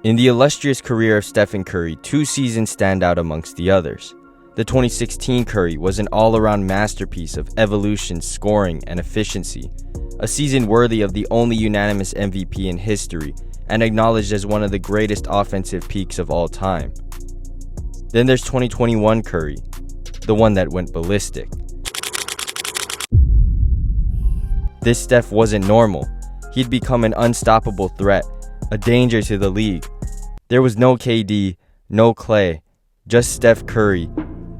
In the illustrious career of Stephen Curry, two seasons stand out amongst the others. The 2016 Curry was an all-around masterpiece of evolution, scoring, and efficiency, a season worthy of the only unanimous MVP in history and acknowledged as one of the greatest offensive peaks of all time. Then there's 2021 Curry, the one that went ballistic. This Steph wasn't normal. He'd become an unstoppable threat, a danger to the league. There was no KD, no Klay, just Steph Curry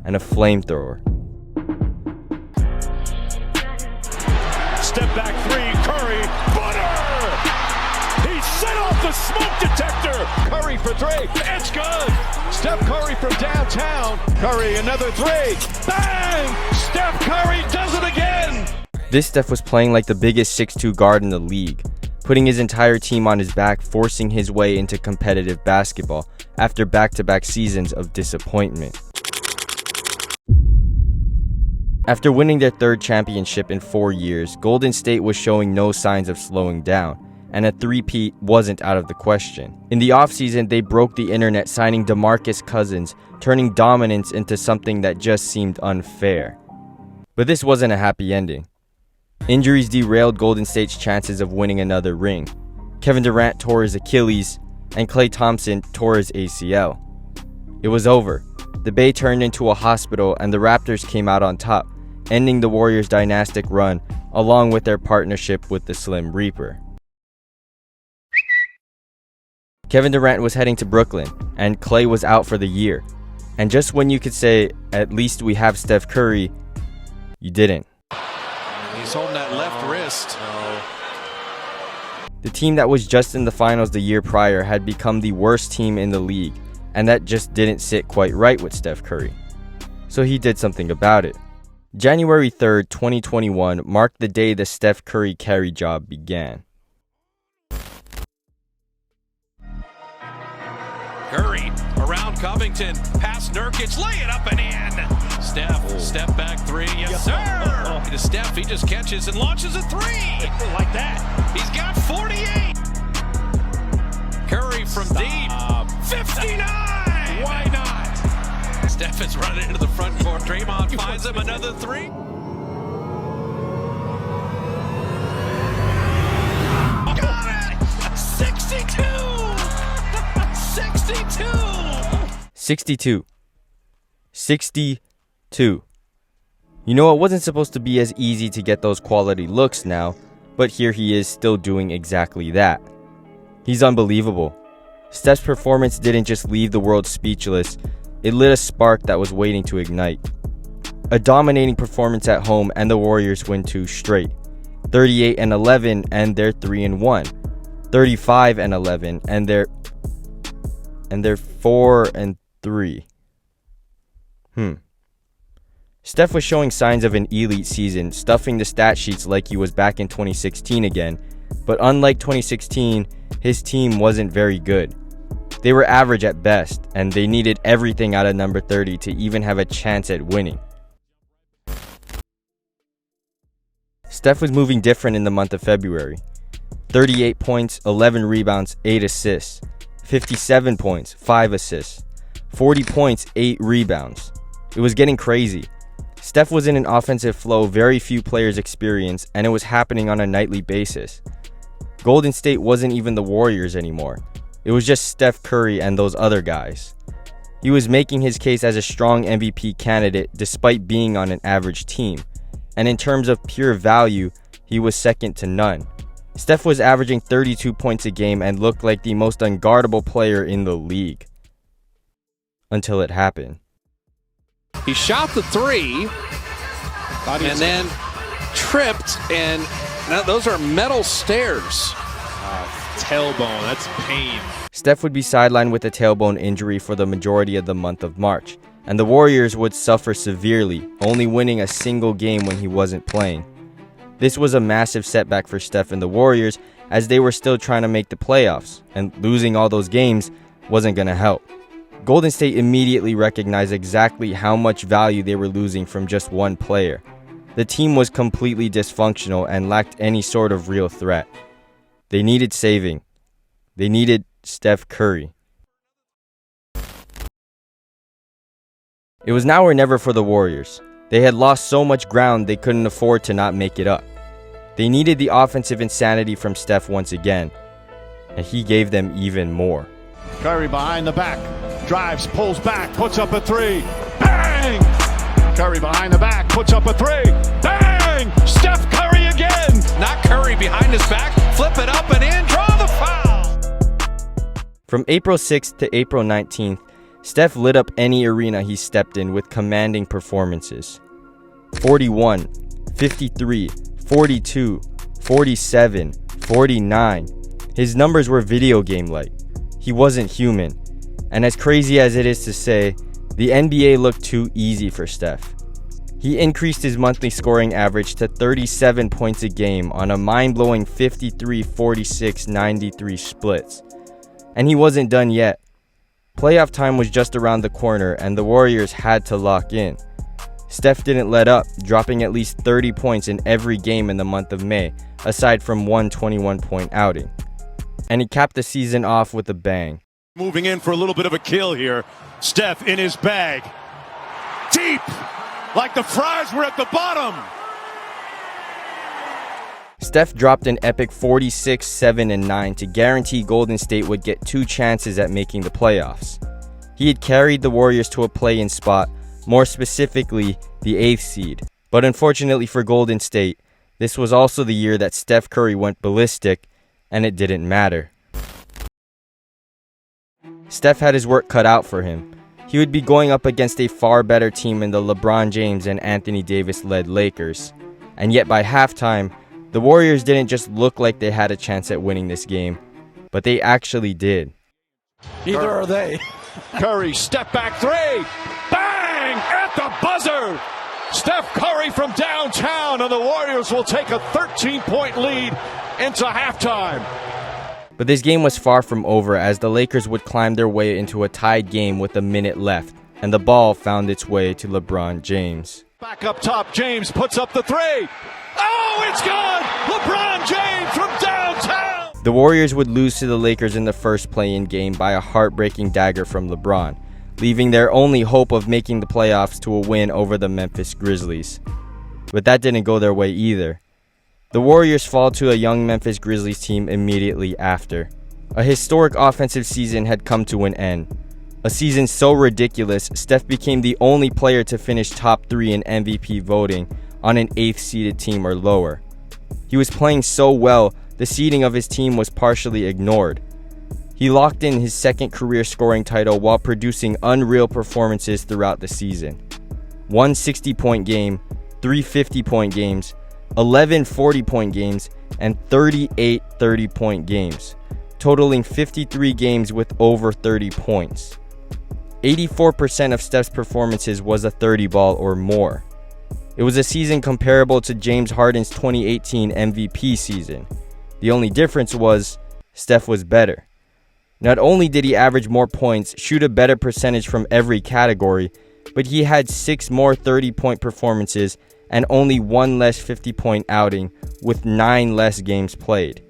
and a flamethrower. Step back three, Curry, butter! He set off the smoke detector! Curry for three, it's good! Steph Curry from downtown, Curry another three, bang! Steph Curry does it again! This Steph was playing like the biggest 6'2" guard in the league, putting his entire team on his back, forcing his way into competitive basketball after back-to-back seasons of disappointment. After winning their third championship in 4 years, Golden State was showing no signs of slowing down, and a three-peat wasn't out of the question. In the offseason, they broke the internet, signing DeMarcus Cousins, turning dominance into something that just seemed unfair. But this wasn't a happy ending. Injuries derailed Golden State's chances of winning another ring. Kevin Durant tore his Achilles, and Klay Thompson tore his ACL. It was over. The Bay turned into a hospital, and the Raptors came out on top, ending the Warriors' dynastic run, along with their partnership with the Slim Reaper. Kevin Durant was heading to Brooklyn, and Klay was out for the year. And just when you could say, at least we have Steph Curry, you didn't. He's holding that left wrist. The team that was just in the finals the year prior had become the worst team in the league, and that just didn't sit quite right with Steph Curry. So he did something about it. January 3rd, 2021 marked the day the Steph Curry carry job began. Curry around Covington, past Nurkic, lay it up and in. Step back three, yes sir. To Steph, he just catches and launches a three. Like that. He's got 48. Curry from deep, 59. Why not? Steph is running into the front court. Draymond finds him another three. Got it! 62! 62. 62. You know, it wasn't supposed to be as easy to get those quality looks now, but here he is still doing exactly that. He's unbelievable. Steph's performance didn't just leave the world speechless, it lit a spark that was waiting to ignite. A dominating performance at home, and the Warriors win 2 straight. 38-11 and they're 3-1. 35-11 and they're 4-3. Steph was showing signs of an elite season, stuffing the stat sheets like he was back in 2016 again, but unlike 2016, his team wasn't very good. They were average at best, and they needed everything out of number 30 to even have a chance at winning. Steph was moving different in the month of February. 38 points, 11 rebounds, 8 assists. 57 points, 5 assists. 40 points, 8 rebounds. It was getting crazy. Steph was in an offensive flow very few players experience, and it was happening on a nightly basis. Golden State wasn't even the Warriors anymore. It was just Steph Curry and those other guys. He was making his case as a strong MVP candidate despite being on an average team. And in terms of pure value, he was second to none. Steph was averaging 32 points a game and looked like the most unguardable player in the league. Until it happened. He shot the three and then tripped, and now those are metal stairs. Tailbone, that's pain. Steph would be sidelined with a tailbone injury for the majority of the month of March, and the Warriors would suffer severely, only winning a single game when he wasn't playing. This was a massive setback for Steph and the Warriors, as they were still trying to make the playoffs, and losing all those games wasn't going to help. Golden State immediately recognized exactly how much value they were losing from just one player. The team was completely dysfunctional and lacked any sort of real threat. They needed saving. They needed Steph Curry. It was now or never for the Warriors. They had lost so much ground they couldn't afford to not make it up. They needed the offensive insanity from Steph once again, and he gave them even more. Curry behind the back, drives, pulls back, puts up a three. Bang! Curry behind the back, puts up a three. Bang! Steph Curry again! Not Curry behind his back, flip it up and in, draw the foul! From April 6th to April 19th, Steph lit up any arena he stepped in with commanding performances. 41, 53, 42, 47, 49. His numbers were video game-like. He wasn't human. And as crazy as it is to say, the NBA looked too easy for Steph. He increased his monthly scoring average to 37 points a game on a mind-blowing 53, 46, 93 splits. And he wasn't done yet. Playoff time was just around the corner and the Warriors had to lock in. Steph didn't let up, dropping at least 30 points in every game in the month of May, aside from one 21-point outing. And he capped the season off with a bang. Moving in for a little bit of a kill here. Steph in his bag. Deep! Like the fries were at the bottom! Steph dropped an epic 46, 7, and 9 to guarantee Golden State would get 2 chances at making the playoffs. He had carried the Warriors to a play-in spot, more specifically the 8th seed. But unfortunately for Golden State, this was also the year that Steph Curry went ballistic, and it didn't matter. Steph had his work cut out for him. He would be going up against a far better team in the LeBron James and Anthony Davis-led Lakers. And yet by halftime, the Warriors didn't just look like they had a chance at winning this game, but they actually did. Neither are they. Curry, step back three. Bang! At the buzzer! Steph Curry from downtown, and the Warriors will take a 13-point lead into halftime. But this game was far from over as the Lakers would climb their way into a tied game with a minute left, and the ball found its way to LeBron James. Back up top, James puts up the three. Oh, it's gone! LeBron James from downtown! The Warriors would lose to the Lakers in the first play-in game by a heartbreaking dagger from LeBron, leaving their only hope of making the playoffs to a win over the Memphis Grizzlies. But that didn't go their way either. The Warriors fall to a young Memphis Grizzlies team immediately after. A historic offensive season had come to an end. A season so ridiculous, Steph became the only player to finish top 3 in MVP voting on an 8th-seeded team or lower. He was playing so well, the seeding of his team was partially ignored. He locked in his second career scoring title while producing unreal performances throughout the season. 1 60-point game, 3 50-point games, 11 40-point games, and 38 30-point games, totaling 53 games with over 30 points. 84% of Steph's performances was a 30-ball or more. It was a season comparable to James Harden's 2018 MVP season. The only difference was Steph was better. Not only did he average more points, shoot a better percentage from every category, but he had 6 more 30-point performances and only 1 less 50-point outing with 9 less games played.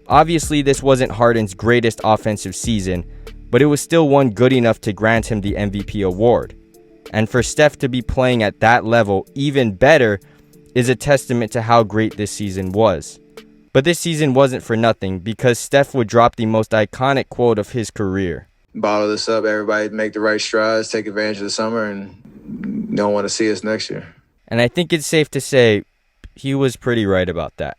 Obviously, this wasn't Harden's greatest offensive season, but it was still one good enough to grant him the MVP award. And for Steph to be playing at that level even better is a testament to how great this season was. But this season wasn't for nothing because Steph would drop the most iconic quote of his career. Bottle this up, everybody make the right strides, take advantage of the summer, and don't want to see us next year. And I think it's safe to say he was pretty right about that.